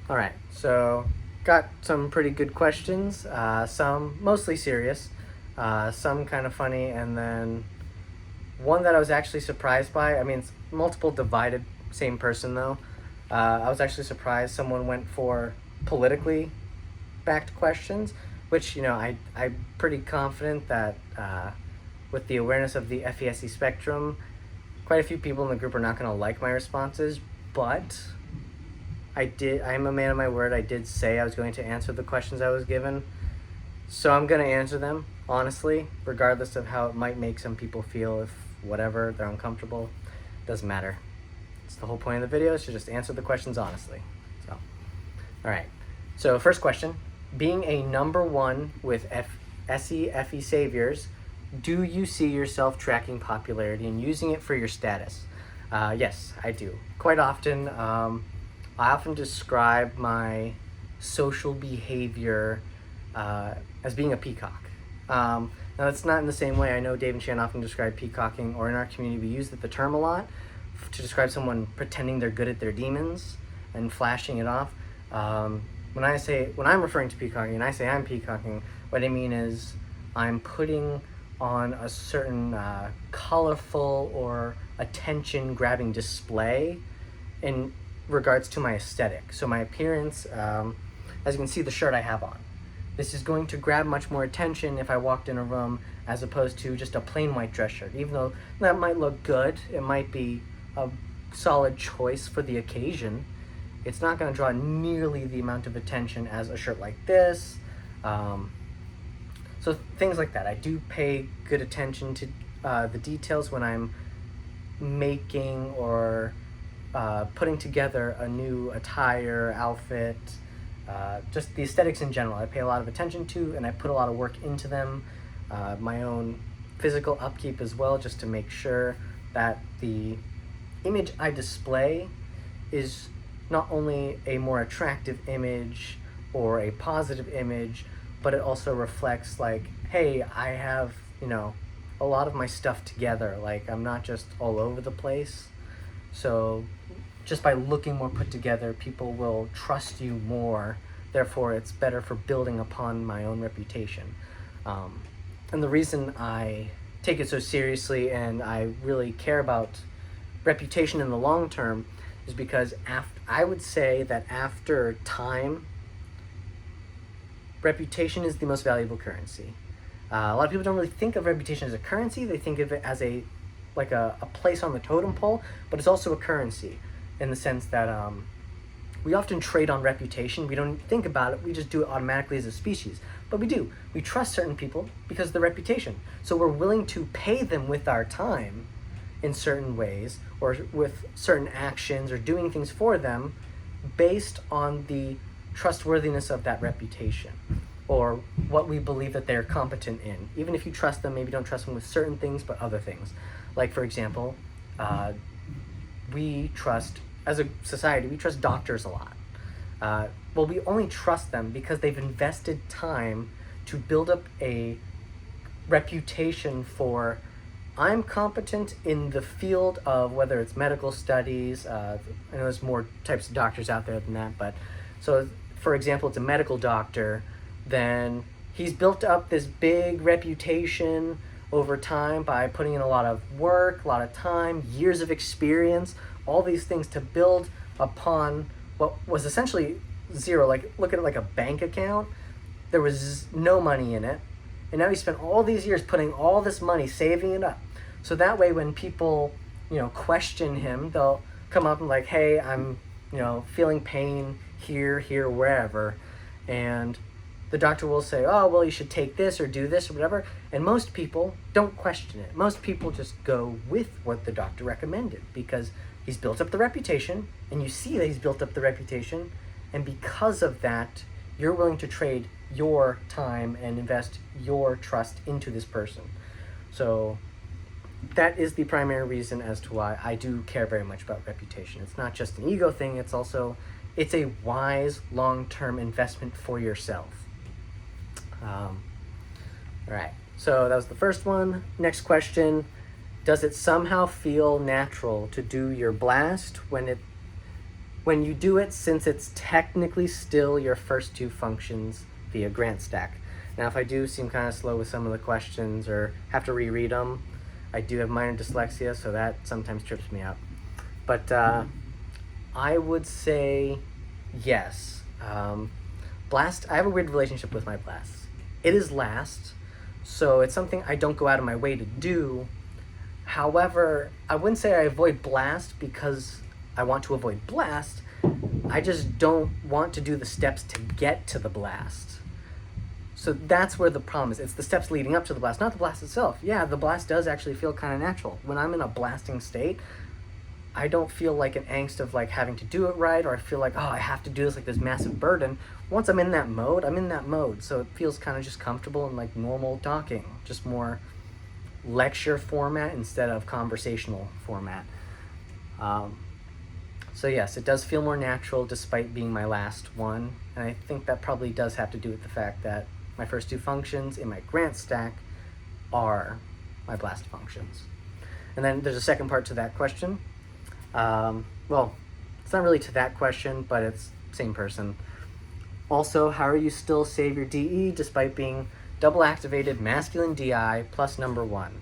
All right, so got some pretty good questions, some mostly serious, some kind of funny, and then one that I was actually surprised by. I mean, it's multiple divided, same person though. I was actually surprised someone went for politically backed questions, which, I'm pretty confident that with the awareness of the FESE spectrum, quite a few people in the group are not going to like my responses, but I am a man of my word. I did say I was going to answer the questions I was given. So I'm going to answer them, honestly, regardless of how it might make some people feel. If whatever, they're uncomfortable, doesn't matter. It's the whole point of the video, is to just answer the questions honestly. So, all right. So first question, being a number one with SE Saviors, do you see yourself tracking popularity and using it for your status? Yes, I do. Quite often, I often describe my social behavior as being a peacock. Now, that's not in the same way. I know Dave and Shan often describe peacocking, or in our community, we use the term a lot to describe someone pretending they're good at their demons and flashing it off. When I'm referring to peacocking and I say I'm peacocking, what I mean is I'm putting on a certain colorful or attention-grabbing display in regards to my aesthetic. So my appearance, as you can see the shirt I have on, this is going to grab much more attention if I walked in a room as opposed to just a plain white dress shirt. Even though that might look good, it might be a solid choice for the occasion, it's not going to draw nearly the amount of attention as a shirt like this. So things like that. I do pay good attention to the details when I'm making or putting together a new attire, outfit, just the aesthetics in general. I pay a lot of attention to, and I put a lot of work into them. My own physical upkeep as well, just to make sure that the image I display is not only a more attractive image or a positive image, but it also reflects like, hey, I have, a lot of my stuff together. Like, I'm not just all over the place. So just by looking more put together, people will trust you more. Therefore, it's better for building upon my own reputation. And the reason I take it so seriously and I really care about reputation in the long term is because I would say that after time, reputation is the most valuable currency. A lot of people don't really think of reputation as a currency. They think of it as a place on the totem pole, but it's also a currency in the sense that we often trade on reputation. We don't think about it. We just do it automatically as a species. But we do. We trust certain people because of their reputation. So we're willing to pay them with our time in certain ways, or with certain actions, or doing things for them based on the trustworthiness of that reputation, or what we believe that they're competent in. Even if you trust them, maybe don't trust them with certain things, but other things. Like, for example, we trust, as a society, we trust doctors a lot. Well, we only trust them because they've invested time to build up a reputation for, I'm competent in the field of whether it's medical studies. I know there's more types of doctors out there than that, but so, for example, it's a medical doctor, then he's built up this big reputation over time by putting in a lot of work, a lot of time, years of experience, all these things to build upon what was essentially zero. Like, look at it like a bank account. There was no money in it, and now he spent all these years putting all this money, saving it up. So that way when people, question him, they'll come up and like, hey, I'm, feeling pain here, wherever. And the doctor will say, oh, well, you should take this or do this or whatever. And most people don't question it. Most people just go with what the doctor recommended because he's built up the reputation, and you see that he's built up the reputation. And because of that, you're willing to trade your time and invest your trust into this person. So that is the primary reason as to why I do care very much about reputation. It's not just an ego thing, it's a wise long-term investment for yourself. All right, so that was the first one. Next question, does it somehow feel natural to do your blast when it when you do it, since it's technically still your first two functions via grant stack. Now, if I do seem kind of slow with some of the questions or have to reread them, I do have minor dyslexia, so that sometimes trips me up. But I would say yes. Blast, I have a weird relationship with my blasts. It is last, so it's something I don't go out of my way to do. However, I wouldn't say I avoid blast because I want to avoid blast. I just don't want to do the steps to get to the blast. So that's where the problem is. It's the steps leading up to the blast, not the blast itself. Yeah, the blast does actually feel kind of natural. When I'm in a blasting state, I don't feel like an angst of like having to do it right, or I feel like, oh, I have to do this, like this massive burden. Once I'm in that mode, I'm in that mode. So it feels kind of just comfortable and like normal talking, just more lecture format instead of conversational format. So yes, it does feel more natural despite being my last one. And I think that probably does have to do with the fact that my first two functions in my grant stack are my blast functions. And then there's a second part to that question. Well, it's not really to that question, but it's same person. Also, how are you still save your DE despite being double activated masculine DI plus number 1?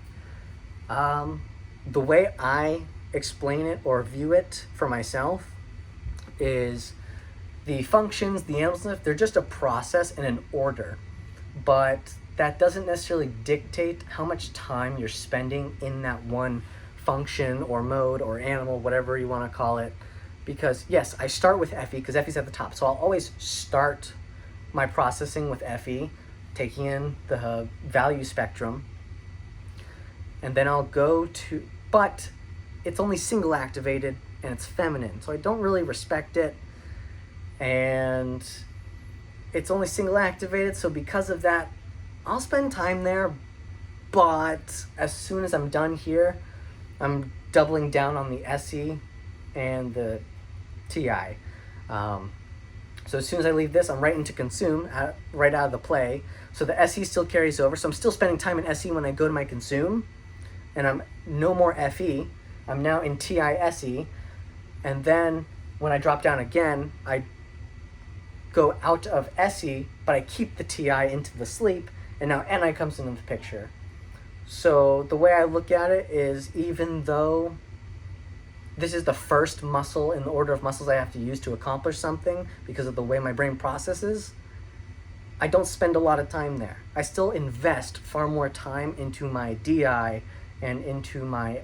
The way I explain it or view it for myself is the functions, the animal stuff, they're just a process and an order. But that doesn't necessarily dictate how much time you're spending in that one function or mode or animal, whatever you want to call it. Because yes, I start with FE because FE's at the top. So I'll always start my processing with FE, taking in the value spectrum. And then I'll go to, but it's only single activated and it's feminine. So I don't really respect it. And it's only single activated. So because of that, I'll spend time there. But as soon as I'm done here, I'm doubling down on the SE and the TI. So as soon as I leave this, I'm right into consume, right out of the play. So the SE still carries over. So I'm still spending time in SE when I go to my consume. And I'm no more FE. I'm now in TI SE. And then when I drop down again, I go out of SE, but I keep the TI into the sleep. And now NI comes into the picture. So the way I look at it is, even though this is the first muscle in the order of muscles I have to use to accomplish something because of the way my brain processes, I don't spend a lot of time there. I still invest far more time into my DI and into my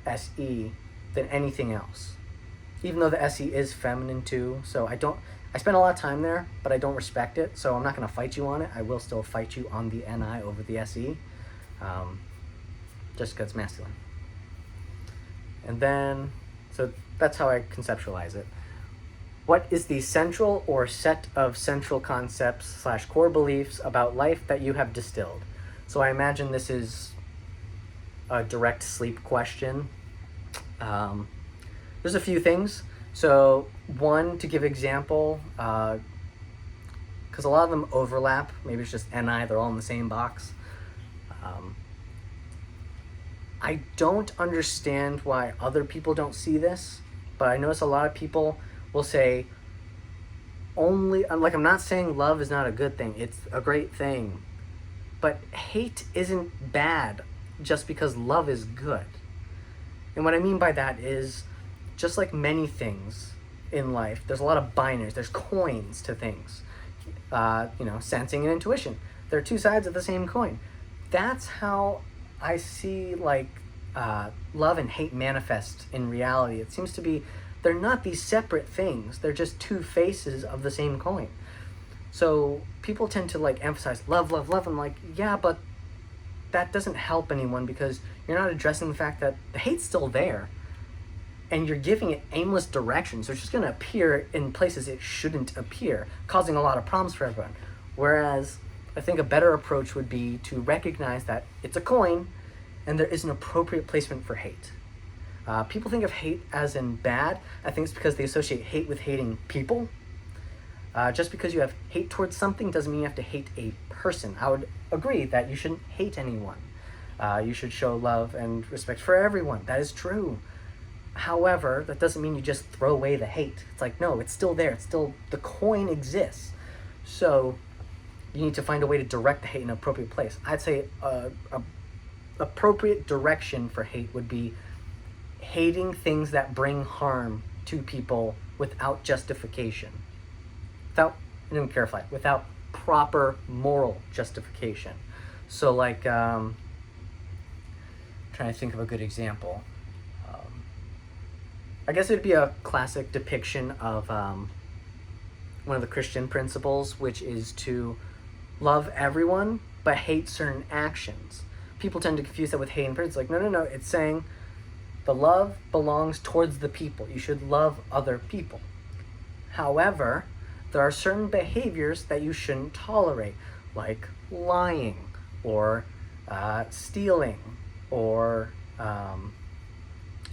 SE than anything else. Even though the SE is feminine too, so I spend a lot of time there, but I don't respect it, so I'm not going to fight you on it. I will still fight you on the NI over the SE, just because it's masculine. And then, so that's how I conceptualize it. What is the central or set of central concepts / core beliefs about life that you have distilled? So I imagine this is a direct sleep question. There's a few things. So one, to give example, because a lot of them overlap, maybe it's just NI, they're all in the same box. I don't understand why other people don't see this, but I notice a lot of people will say only, like, I'm not saying love is not a good thing, it's a great thing, but hate isn't bad just because love is good. And what I mean by that is, just like many things in life, there's a lot of binaries, there's coins to things. Sensing and intuition. They're two sides of the same coin. That's how I see love and hate manifest in reality. It seems to be, they're not these separate things. They're just two faces of the same coin. So people tend to emphasize love, love, love. I'm like, yeah, but that doesn't help anyone because you're not addressing the fact that the hate's still there. And you're giving it aimless direction, so it's just going to appear in places it shouldn't appear, causing a lot of problems for everyone. Whereas I think a better approach would be to recognize that it's a coin and there is an appropriate placement for hate. People think of hate as in bad. I think it's because they associate hate with hating people. Just because you have hate towards something doesn't mean you have to hate a person. I would agree that you shouldn't hate anyone. You should show love and respect for everyone. That is true. However, that doesn't mean you just throw away the hate. It's like, no, it's still there. It's still, the coin exists. So you need to find a way to direct the hate in an appropriate place. I'd say a appropriate direction for hate would be hating things that bring harm to people without justification. Let me clarify, without proper moral justification. So like, trying to think of a good example. I guess it'd be a classic depiction of one of the Christian principles, which is to love everyone but hate certain actions. People tend to confuse that with hate and principle. It's like, no. It's saying the love belongs towards the people. You should love other people. However, there are certain behaviors that you shouldn't tolerate, like lying or stealing or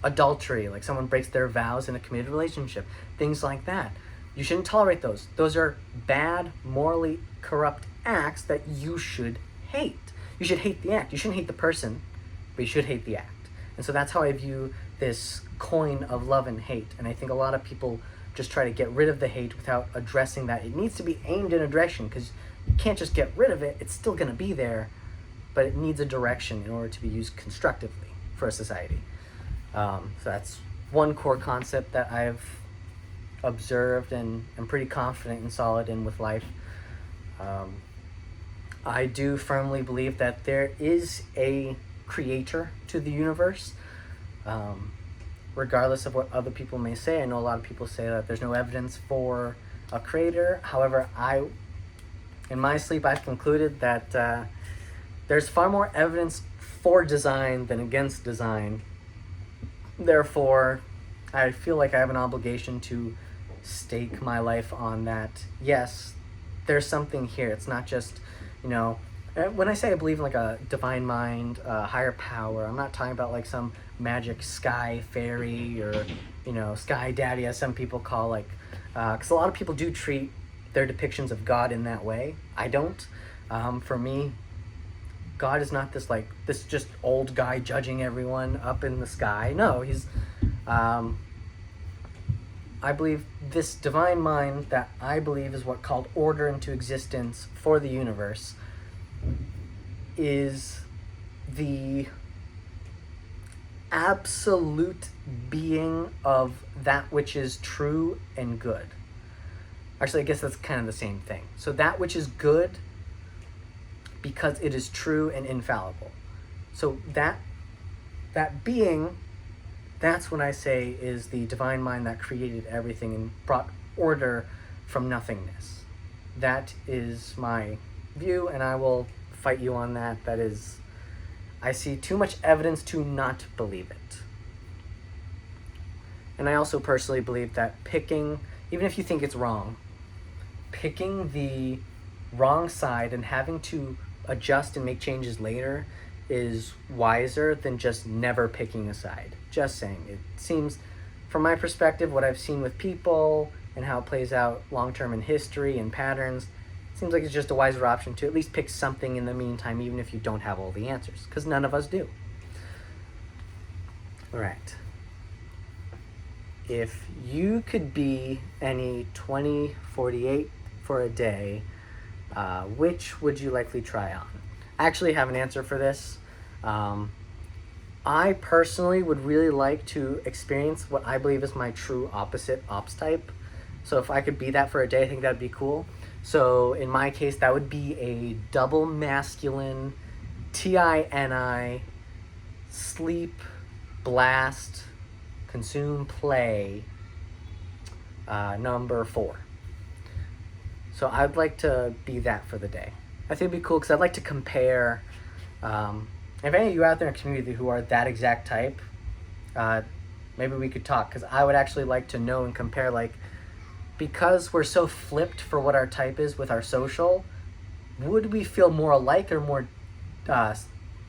adultery, like someone breaks their vows in a committed relationship, things like that. You shouldn't tolerate those. Those are bad, morally corrupt acts that you should hate. You should hate the act. You shouldn't hate the person, but you should hate the act. And so that's how I view this coin of love and hate. And I think a lot of people just try to get rid of the hate without addressing that. It needs to be aimed in a direction, because you can't just get rid of it. It's still going to be there, but it needs a direction in order to be used constructively for a society. So that's one core concept that I've observed and am pretty confident and solid in with life. I do firmly believe that there is a creator to the universe, regardless of what other people may say. I know a lot of people say that there's no evidence for a creator. However, in my sleep, I've concluded that there's far more evidence for design than against design. Therefore, I feel like I have an obligation to stake my life on that. Yes, there's something here. It's not just, when I say I believe in like a divine mind, a higher power, I'm not talking about like some magic sky fairy or, sky daddy, as some people call, like, because a lot of people do treat their depictions of God in that way. I don't. For me, God is not this just old guy judging everyone up in the sky. No, he's, I believe this divine mind that I believe is what called order into existence for the universe is the absolute being of that which is true and good. Actually, I guess that's kind of the same thing. So that which is good because it is true and infallible. So that being, that's what I say is the divine mind that created everything and brought order from nothingness. That is my view, and I will fight you on that. That is, I see too much evidence to not believe it. And I also personally believe that picking, even if you think it's wrong, picking the wrong side and having to adjust and make changes later is wiser than just never picking a side. Just saying. It seems, from my perspective, what I've seen with people and how it plays out long-term in history and patterns, it seems like it's just a wiser option to at least pick something in the meantime, even if you don't have all the answers, because none of us do. All right. If you could be any 2048 for a day, which would you likely try on? I actually have an answer for this. I personally would really like to experience what I believe is my true opposite ops type. So if I could be that for a day, I think that'd be cool. So in my case, that would be a double masculine, TINI, sleep, blast, consume, play, number 4. So I'd like to be that for the day. I think it'd be cool because I'd like to compare. If any of you out there in the community who are that exact type, maybe we could talk, because I would actually like to know and compare, like, because we're so flipped for what our type is with our social, would we feel more alike or more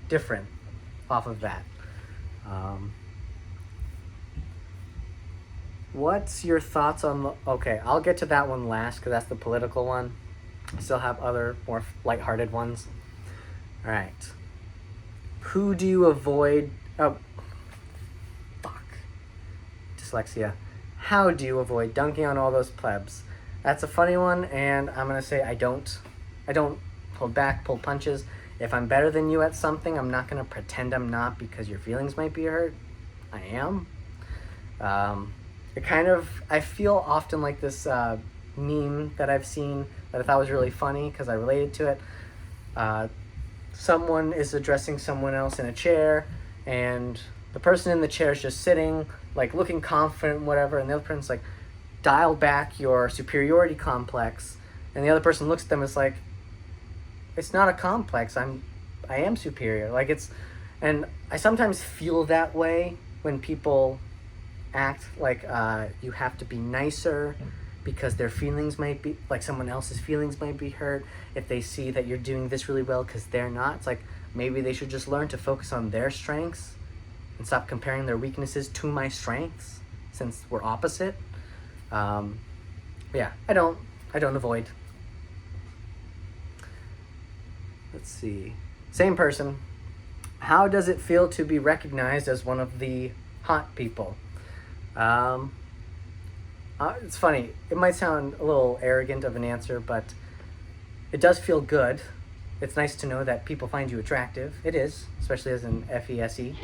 different off of that? What's your thoughts on okay, I'll get to that one last because that's the political one. I still have other more lighthearted ones. All right. Who do you avoid? Oh, fuck. dyslexia. How do you avoid dunking on all those plebs? That's a funny one, and I'm gonna say I don't. I don't hold back, pull punches. If I'm better than you at something, I'm not gonna pretend I'm not because your feelings might be hurt. I am. I feel often like this meme that I've seen that I thought was really funny because I related to it. Someone is addressing someone else in a chair, and the person in the chair is just sitting, like looking confident, whatever, and the other person's like, dial back your superiority complex, and the other person looks at them and is like, it's not a complex, I am superior. And I sometimes feel that way when people act like you have to be nicer because their feelings might be, like someone else's feelings might be hurt if they see that you're doing this really well because they're not. It's like maybe they should just learn to focus on their strengths and stop comparing their weaknesses to my strengths since we're opposite. Yeah, I don't avoid. Let's see. Same person. How does it feel to be recognized as one of the hot people? It's funny. It might sound a little arrogant of an answer, but it does feel good. It's nice to know that people find you attractive. It is, especially as an FESE.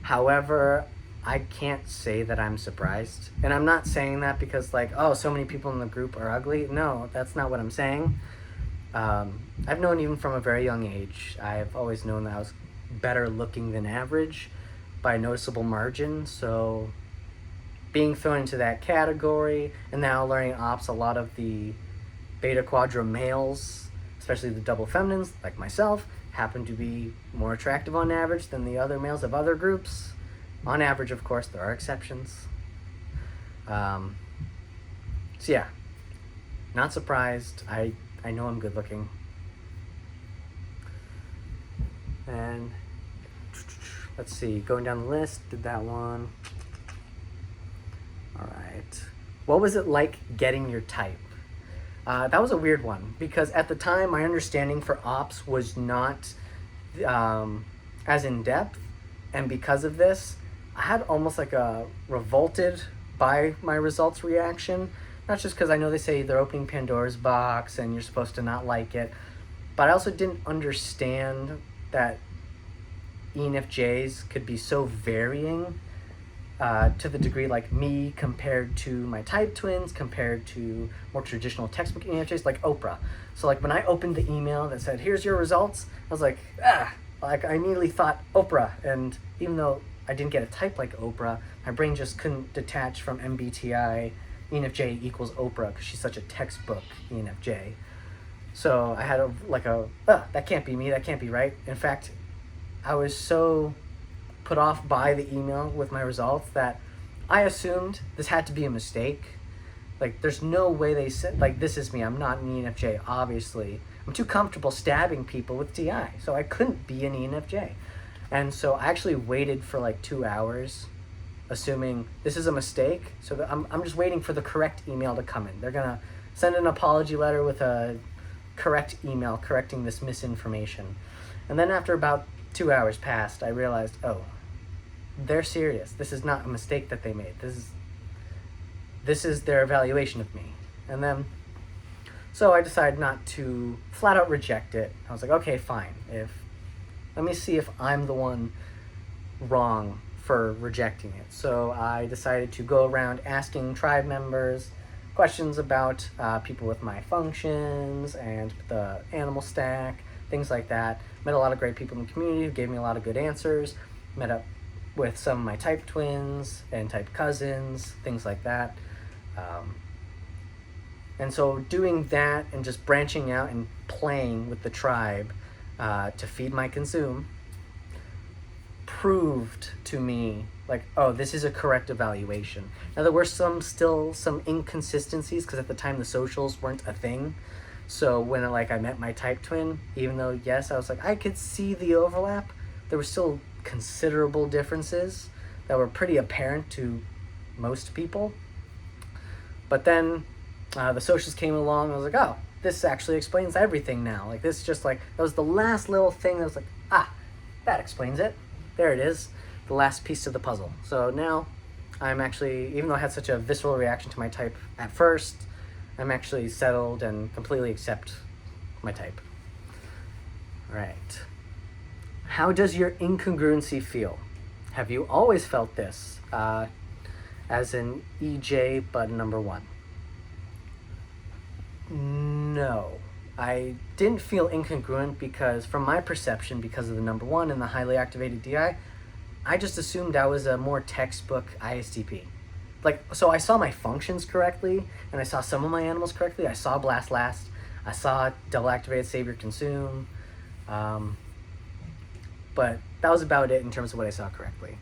However, I can't say that I'm surprised. And I'm not saying that because so many people in the group are ugly. No, that's not what I'm saying. I've known even from a very young age, I've always known that I was better looking than average by a noticeable margin. So being thrown into that category and now learning ops, a lot of the beta quadra males, especially the double feminines like myself, happen to be more attractive on average than the other males of other groups. On average, of course, there are exceptions. So yeah, not surprised. I know I'm good looking. And let's see, going down the list, did that one. All right. What was it like getting your type? That was a weird one because at the time my understanding for ops was not as in depth, and because of this, I had almost like a revolted by my results reaction. Not just because I know they say they're opening Pandora's box and you're supposed to not like it, but I also didn't understand that ENFJs could be so varying to the degree like me compared to my type twins, compared to more traditional textbook ENFJs like Oprah. So like when I opened the email that said, here's your results, I was like, like I immediately thought Oprah. And even though I didn't get a type like Oprah, my brain just couldn't detach from MBTI ENFJ equals Oprah because she's such a textbook ENFJ. So I had that can't be me, that can't be right. In fact, I was so put off by the email with my results that I assumed this had to be a mistake. Like, there's no way they said, like, this is me, I'm not an ENFJ, obviously. I'm too comfortable stabbing people with TI, so I couldn't be an ENFJ. And so I actually waited for like 2 hours, assuming this is a mistake. So that I'm just waiting for the correct email to come in. They're gonna send an apology letter with a correct email correcting this misinformation. And then after about 2 hours passed, I realized, oh, they're serious. This is not a mistake that they made. This is their evaluation of me. And then, so I decided not to flat out reject it. I was like, okay, fine. Let me see if I'm the one wrong for rejecting it. So I decided to go around asking tribe members questions about people with my functions and the animal stack, things like that. Met a lot of great people in the community who gave me a lot of good answers. Met up with some of my type twins and type cousins, things like that. And so doing that and just branching out and playing with the tribe to feed my consume proved to me like, oh, this is a correct evaluation. Now there were still some inconsistencies because at the time the socials weren't a thing. So when I met my type twin, even though yes, I was like, I could see the overlap, there were still considerable differences that were pretty apparent to most people. But then the socials came along and I was like, oh, this actually explains everything now. Like this just that was the last little thing that was like, that explains it. There it is, the last piece of the puzzle. So now I'm actually, even though I had such a visceral reaction to my type at first, I'm actually settled and completely accept my type. All right. How does your incongruency feel? Have you always felt this? As an EJ, but number 1. No. I didn't feel incongruent because, from my perception, because of the number 1 and the highly activated DI, I just assumed I was a more textbook ISTP. So I saw my functions correctly, and I saw some of my animals correctly. I saw Blast Last. I saw Double Activated Savior Consume. But that was about it in terms of what I saw correctly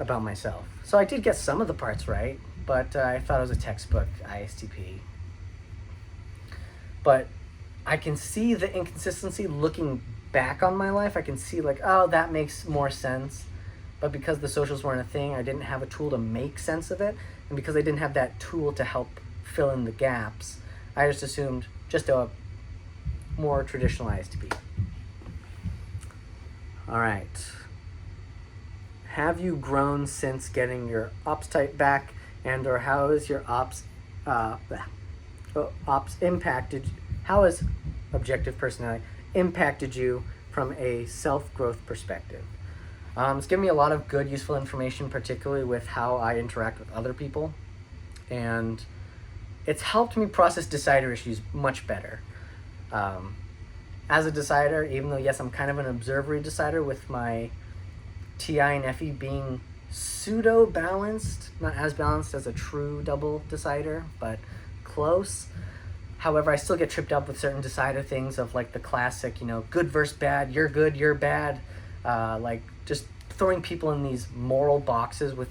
about myself. So I did get some of the parts right, but I thought it was a textbook ISTP. But I can see the inconsistency looking back on my life. I can see oh, that makes more sense. But because the socials weren't a thing, I didn't have a tool to make sense of it. And because I didn't have that tool to help fill in the gaps, I just assumed just a more traditional ISTP. All right. Have you grown since getting your ops type back, and or how is your ops impacted? How has objective personality impacted you from a self-growth perspective? It's given me a lot of good, useful information, particularly with how I interact with other people, and it's helped me process decider issues much better. As a decider, even though yes, I'm kind of an observery decider with my TI and FE being pseudo-balanced, not as balanced as a true double decider, but close. However, I still get tripped up with certain decider things of the classic, good versus bad, you're good, you're bad, just throwing people in these moral boxes with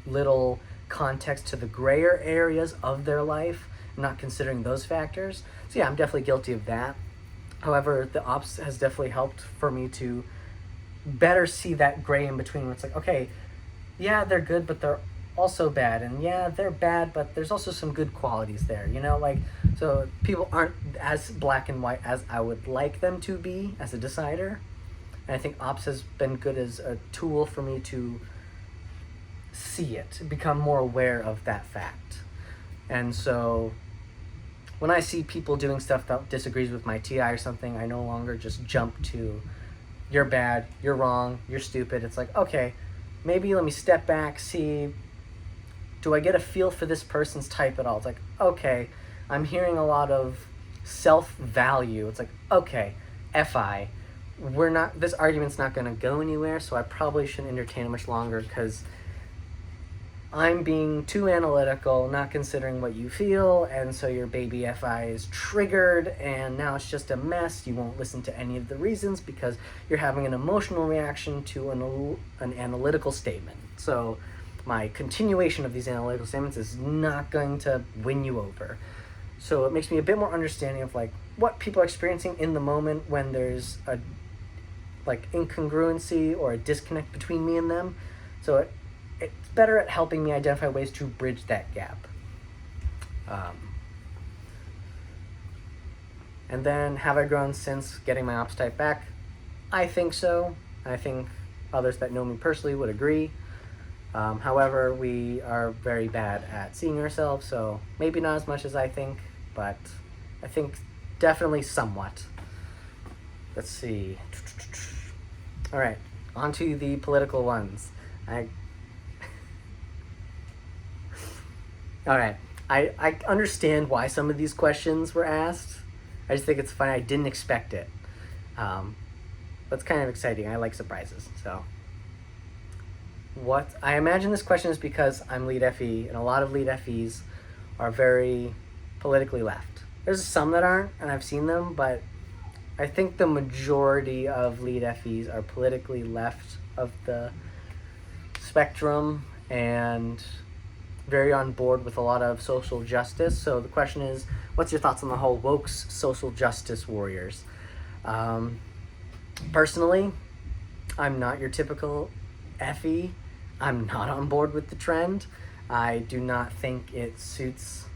little context to the grayer areas of their life, not considering those factors. So yeah, I'm definitely guilty of that. However, the ops has definitely helped for me to better see that gray in between where it's okay, yeah, they're good, but they're also bad, and yeah, they're bad, but there's also some good qualities there, so people aren't as black and white as I would like them to be as a decider. And I think ops has been good as a tool for me to see it, become more aware of that fact. And so when I see people doing stuff that disagrees with my TI or something, I no longer just jump to, you're bad, you're wrong, you're stupid. It's okay, maybe let me step back, see, do I get a feel for this person's type at all? It's okay, I'm hearing a lot of self-value. It's okay, FI, this argument's not going to go anywhere, so I probably shouldn't entertain it much longer because I'm being too analytical, not considering what you feel, and so your baby FI is triggered, and now it's just a mess. You won't listen to any of the reasons because you're having an emotional reaction to an analytical statement. So my continuation of these analytical statements is not going to win you over. So it makes me a bit more understanding of what people are experiencing in the moment when there's a incongruency or a disconnect between me and them. So it's better at helping me identify ways to bridge that gap. And then, have I grown since getting my ops type back? I think so. I think others that know me personally would agree. However, we are very bad at seeing ourselves, so maybe not as much as I think, but I think definitely somewhat. Let's see. All right, on to the political ones. All right, I understand why some of these questions were asked. I just think it's funny. I didn't expect it. That's kind of exciting. I like surprises. So, what I imagine this question is because I'm lead FE, and a lot of lead FEs are very politically left. There's some that aren't, and I've seen them, but I think the majority of lead FEs are politically left of the spectrum and very on board with a lot of social justice. So the question is, what's your thoughts on the whole woke social justice warriors? Personally, I'm not your typical FE. I'm not on board with the trend. I do not think it suits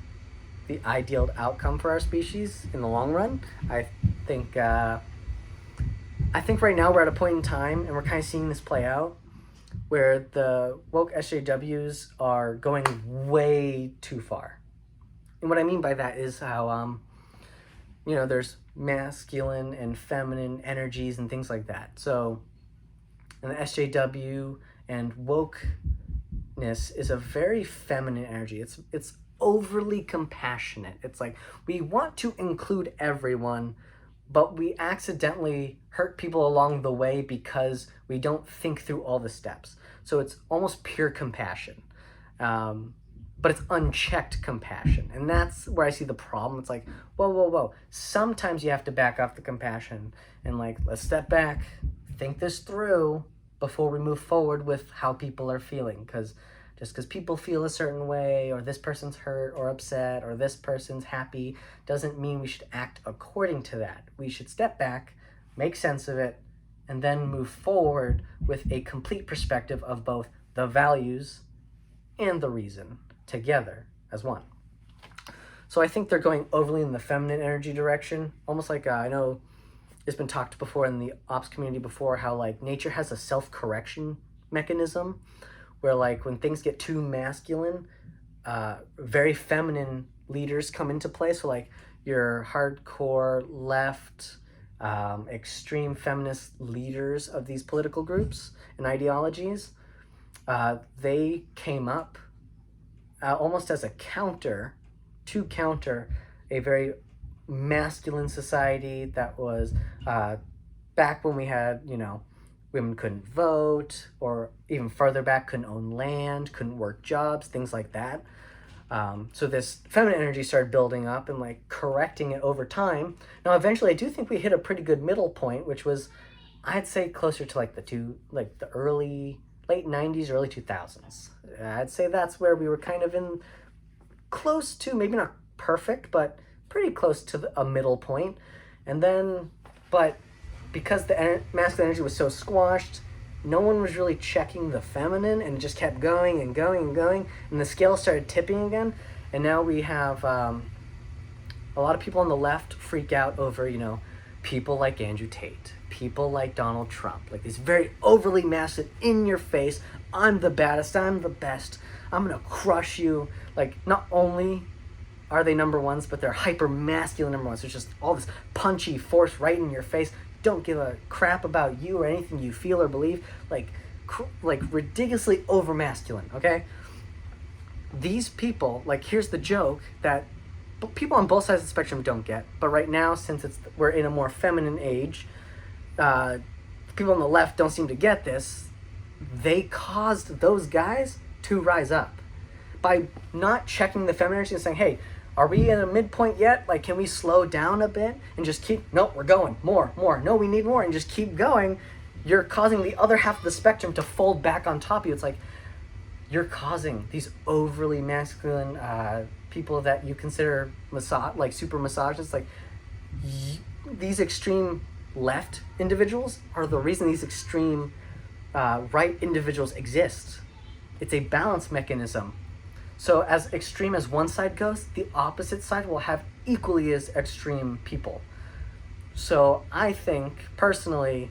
the ideal outcome for our species in the long run. I think right now we're at a point in time, and we're kind of seeing this play out, where the woke SJWs are going way too far. And what I mean by that is how, there's masculine and feminine energies and things like that. So, and the SJW and wokeness is a very feminine energy. It's overly compassionate. It's like we want to include everyone, but we accidentally hurt people along the way because we don't think through all the steps. So it's almost pure compassion. But it's unchecked compassion. And that's where I see the problem. It's like, whoa, whoa, whoa. Sometimes you have to back off the compassion and like, let's step back, think this through before we move forward with how people are feeling. Because just because people feel a certain way, or this person's hurt or upset, or this person's happy, doesn't mean we should act according to that. We should step back, make sense of it, and then move forward with a complete perspective of both the values and the reason together as one. So I think they're going overly in the feminine energy direction, almost like I know it's been talked before in the ops community before, how like nature has a self-correction mechanism where like when things get too masculine, very feminine leaders come into play. So like your hardcore left, extreme feminist leaders of these political groups and ideologies, they came up almost as a counter a very masculine society that was back when we had, women couldn't vote, or even further back, couldn't own land, couldn't work jobs, things like that. So this feminine energy started building up and like correcting it over time. Now, eventually, I do think we hit a pretty good middle point, which was, I'd say, closer to like the late 90s, early 2000s. I'd say that's where we were kind of in close to, maybe not perfect, but pretty close to a middle point. And then, but because the masculine energy was so squashed, no one was really checking the feminine, and it just kept going and going and going, and the scale started tipping again. And now we have a lot of people on the left freak out over, people like Andrew Tate, people like Donald Trump, like these very overly massive, in your face, I'm the baddest, I'm the best, I'm gonna crush you. Like, not only are they number ones, but they're hyper masculine number ones. There's just all this punchy force right in your face. Don't give a crap about you or anything you feel or believe. Like ridiculously over masculine. Okay. These people, like, here's the joke that people on both sides of the spectrum don't get. But right now, since we're in a more feminine age, people on the left don't seem to get this. They caused those guys to rise up by not checking the feminine energy and saying, hey, are we in a midpoint yet? Like, can we slow down a bit and just nope, we're going, more, no, we need more, and just keep going. You're causing the other half of the spectrum to fold back on top of you. It's like, you're causing these overly masculine people that you consider super misogynist, like these extreme left individuals are the reason these extreme right individuals exist. It's a balance mechanism. So as extreme as one side goes, the opposite side will have equally as extreme people. So I think, personally,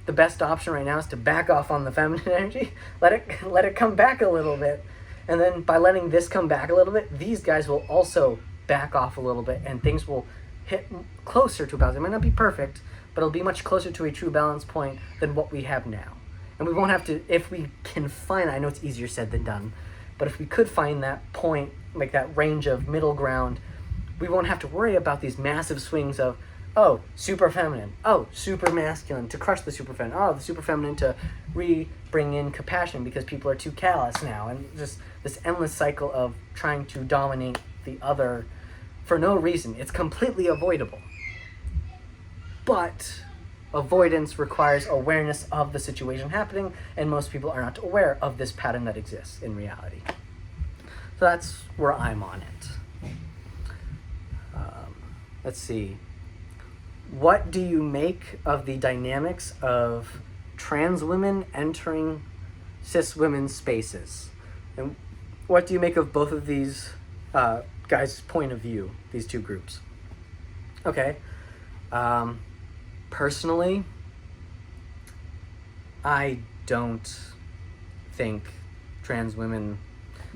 the best option right now is to back off on the feminine energy, let it come back a little bit. And then by letting this come back a little bit, these guys will also back off a little bit, and things will hit closer to a balance. It might not be perfect, but it'll be much closer to a true balance point than what we have now. And we won't have to, if we can find, I know it's easier said than done, but if we could find that point, like that range of middle ground, we won't have to worry about these massive swings of, oh, super feminine, oh, super masculine, to crush the super feminine, oh, the super feminine to bring in compassion because people are too callous now, and just this endless cycle of trying to dominate the other for no reason. It's completely avoidable. But avoidance requires awareness of the situation happening, and most people are not aware of this pattern that exists in reality. So that's where I'm on it. Let's see. What do you make of the dynamics of trans women entering cis women's spaces? And what do you make of both of these guys' point of view, these two groups? Okay. Personally, I don't think trans women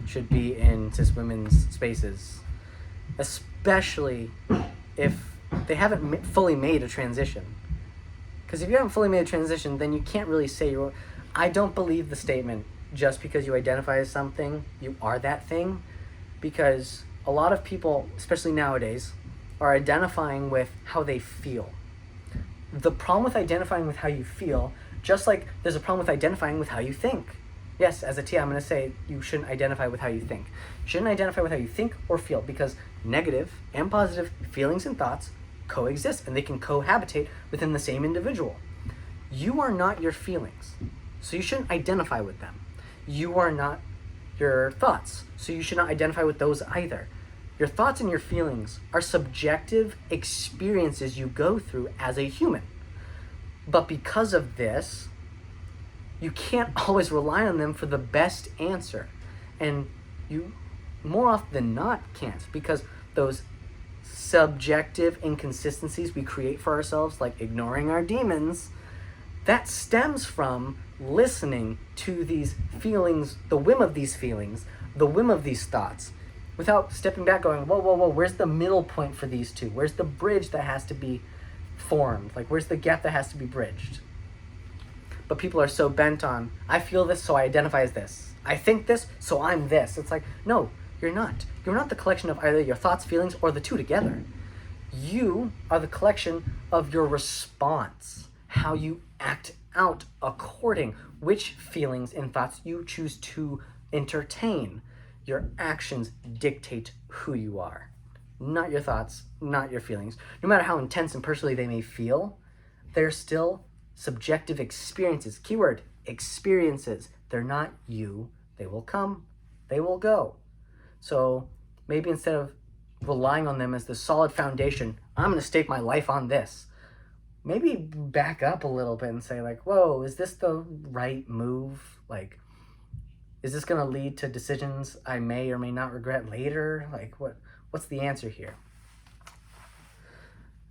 should be in cis women's spaces, especially if they haven't fully made a transition. Because if you haven't fully made a transition, then you can't really say you're... I don't believe the statement, just because you identify as something, you are that thing. Because a lot of people, especially nowadays, are identifying with how they feel. The problem with identifying with how you feel, just like there's a problem with identifying with how you think. Yes, as a T, I'm going to say you shouldn't identify with how you think. You shouldn't identify with how you think or feel, because negative and positive feelings and thoughts coexist, and they can cohabitate within the same individual. You are not your feelings, so you shouldn't identify with them. You are not your thoughts, so you should not identify with those either. Your thoughts and your feelings are subjective experiences you go through as a human. But because of this, you can't always rely on them for the best answer. And you more often than not can't, because those subjective inconsistencies we create for ourselves, like ignoring our demons, that stems from listening to these feelings, the whim of these feelings, the whim of these thoughts, without stepping back going, whoa, whoa, whoa, where's the middle point for these two? Where's the bridge that has to be formed? Like, where's the gap that has to be bridged? But people are so bent on, I feel this, so I identify as this. I think this, so I'm this. It's like, no, you're not. You're not the collection of either your thoughts, feelings, or the two together. You are the collection of your response, how you act out according which feelings and thoughts you choose to entertain. Your actions dictate who you are, not your thoughts, not your feelings. No matter how intense and personally they may feel, they're still subjective experiences. Keyword, experiences. They're not you. They will come, they will go. So maybe instead of relying on them as the solid foundation, I'm going to stake my life on this. Maybe back up a little bit and say, like, whoa, is this the right move? Like, is this going to lead to decisions I may or may not regret later? Like, what's the answer here?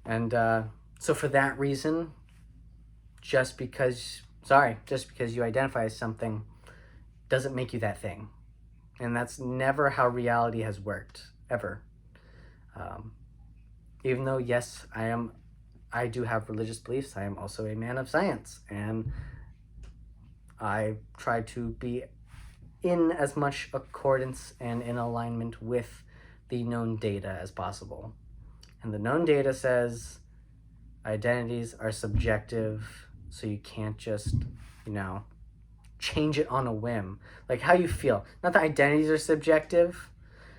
And so for that reason, just because you identify as something doesn't make you that thing. And that's never how reality has worked, ever. Even though, yes, I do have religious beliefs, I am also a man of science. And I try to be in as much accordance and in alignment with the known data as possible. And the known data says identities are subjective, so you can't just, change it on a whim. Like how you feel. Not that identities are subjective.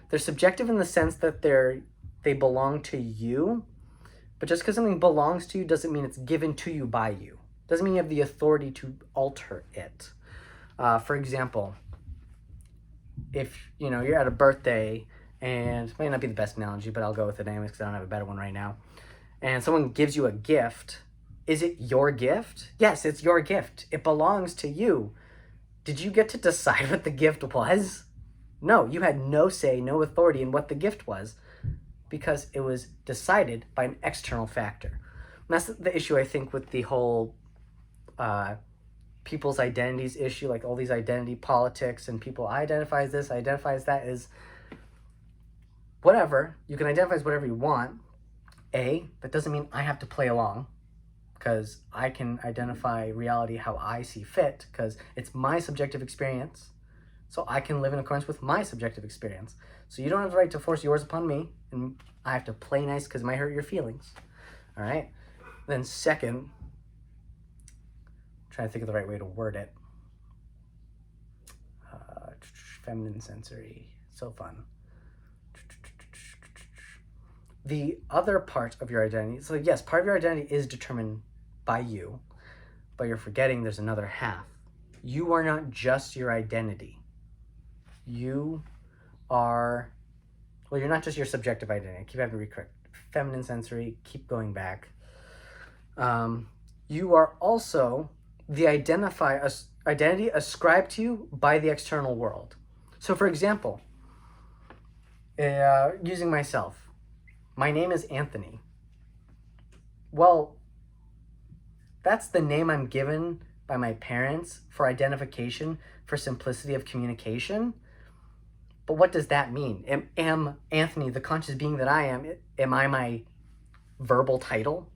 They're subjective in the sense that they belong to you, but just because something belongs to you doesn't mean it's given to you by you. Doesn't mean you have the authority to alter it. For example, if you're at a birthday, and it might not be the best analogy, but I'll go with it anyways because I don't have a better one right now, and someone gives you a gift, is it your gift? Yes, it's your gift. It belongs to you. Did you get to decide what the gift was? No, you had no say, no authority in what the gift was, because it was decided by an external factor. And that's the issue, I think, with the whole people's identities issue, like all these identity politics and people identify as this, identify as that, is whatever. You can identify as whatever you want. That doesn't mean I have to play along, because I can identify reality how I see fit, because it's my subjective experience. So I can live in accordance with my subjective experience. So you don't have the right to force yours upon me, and I have to play nice because it might hurt your feelings. All right? Then second, I'm trying to think of the right way to word it. Feminine sensory. So fun. The other part of your identity, so yes, part of your identity is determined by you, but you're forgetting there's another half. You are not just your identity. You're not just your subjective identity. I keep having to recorrect. Feminine sensory, keep going back. You are also the identity ascribed to you by the external world. So for example, using myself, my name is Anthony. Well, that's the name I'm given by my parents for identification, for simplicity of communication. But what does that mean? Am Anthony, the conscious being that I am I my verbal title?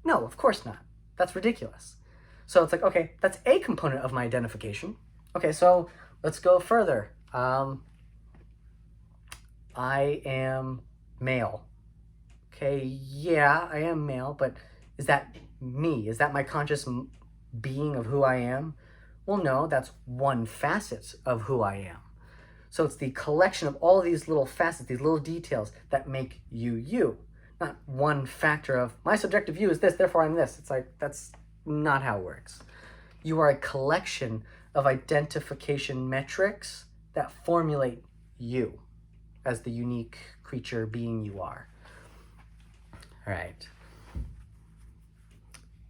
No, of course not. That's ridiculous. So it's like, okay, that's a component of my identification. Okay, so let's go further. I am male. Okay, yeah, I am male, but is that me? Is that my conscious being of who I am? Well, no, that's one facet of who I am. So it's the collection of all of these little facets, these little details that make you, you. Not one factor of my subjective view is this, therefore I'm this. It's like, that's not how it works. You are a collection of identification metrics that formulate you as the unique creature being you are. All right.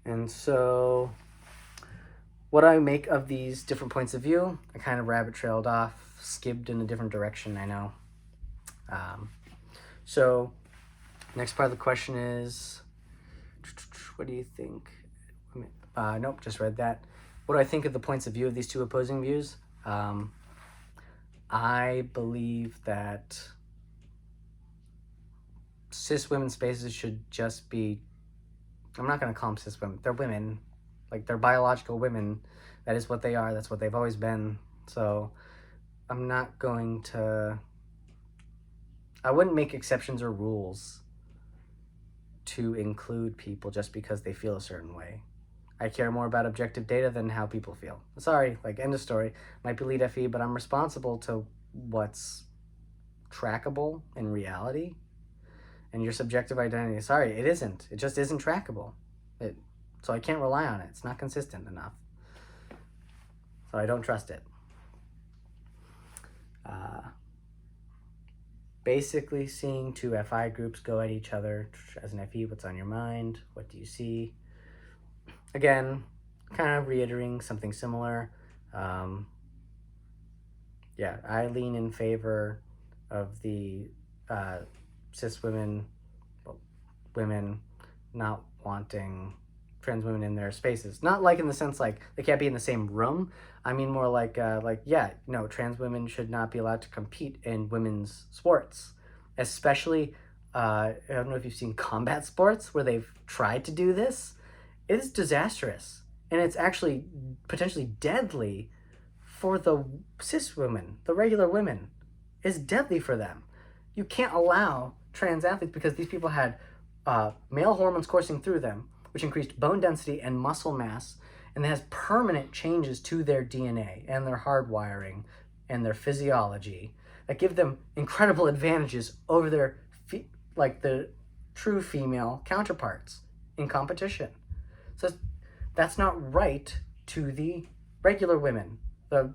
And so what I make of these different points of view, I kind of rabbit trailed off, skimmed in a different direction, I know. So next part of the question is, what do you think? Nope, just read that. What do I think of the points of view of these two opposing views? I believe that cis women's spaces should just be, I'm not going to call them cis women, they're women, like they're biological women. That is what they are, that's what they've always been. So I'm not going to, I wouldn't make exceptions or rules to include people just because they feel a certain way. I care more about objective data than how people feel. Sorry, like end of story. Might be lead FE, but I'm responsible to what's trackable in reality. And your subjective identity, sorry, it isn't. It just isn't trackable. So I can't rely on it. It's not consistent enough. So I don't trust it. Basically seeing two FI groups go at each other as an FE, what's on your mind? What do you see? Again, kind of reiterating something similar. Yeah, I lean in favor of the cis women not wanting trans women in their spaces. Not like in the sense like they can't be in the same room. I mean more like yeah, no, trans women should not be allowed to compete in women's sports. Especially, I don't know if you've seen combat sports where they've tried to do this. It is disastrous. And it's actually potentially deadly for the cis women, the regular women. It's deadly for them. You can't allow trans athletes because these people had male hormones coursing through them, which increased bone density and muscle mass, and it has permanent changes to their DNA and their hardwiring and their physiology that give them incredible advantages over their like the true female counterparts in competition. So that's not right to the regular women, the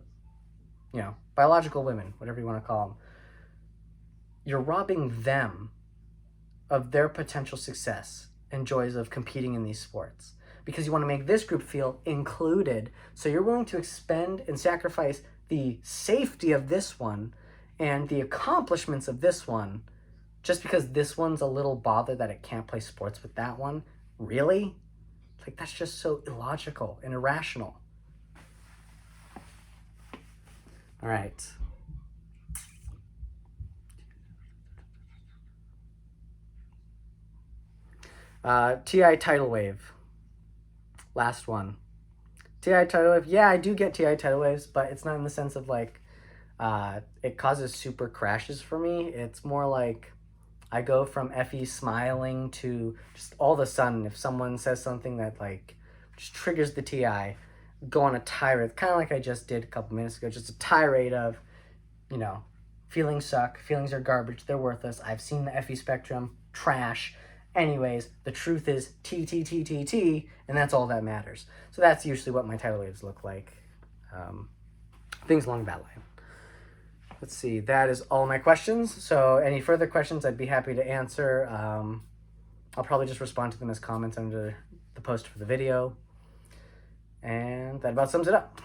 biological women, whatever you want to call them. You're robbing them of their potential success and joys of competing in these sports because you want to make this group feel included. So you're willing to expend and sacrifice the safety of this one and the accomplishments of this one just because this one's a little bothered that it can't play sports with that one. Really? Like, that's just so illogical and irrational. All right. TI tidal wave. Last one. TI tidal wave. Yeah, I do get TI tidal waves, but it's not in the sense of like it causes super crashes for me. It's more like I go from FE smiling to just all of a sudden if someone says something that like just triggers the TI, go on a tirade, kind of like I just did a couple minutes ago, just a tirade of, feelings suck, feelings are garbage, they're worthless, I've seen the FE spectrum, trash. Anyways, the truth is T, and that's all that matters. So that's usually what my tidal waves look like. Things along that line. Let's see, that is all my questions. So any further questions, I'd be happy to answer. I'll probably just respond to them as comments under the post for the video. And that about sums it up.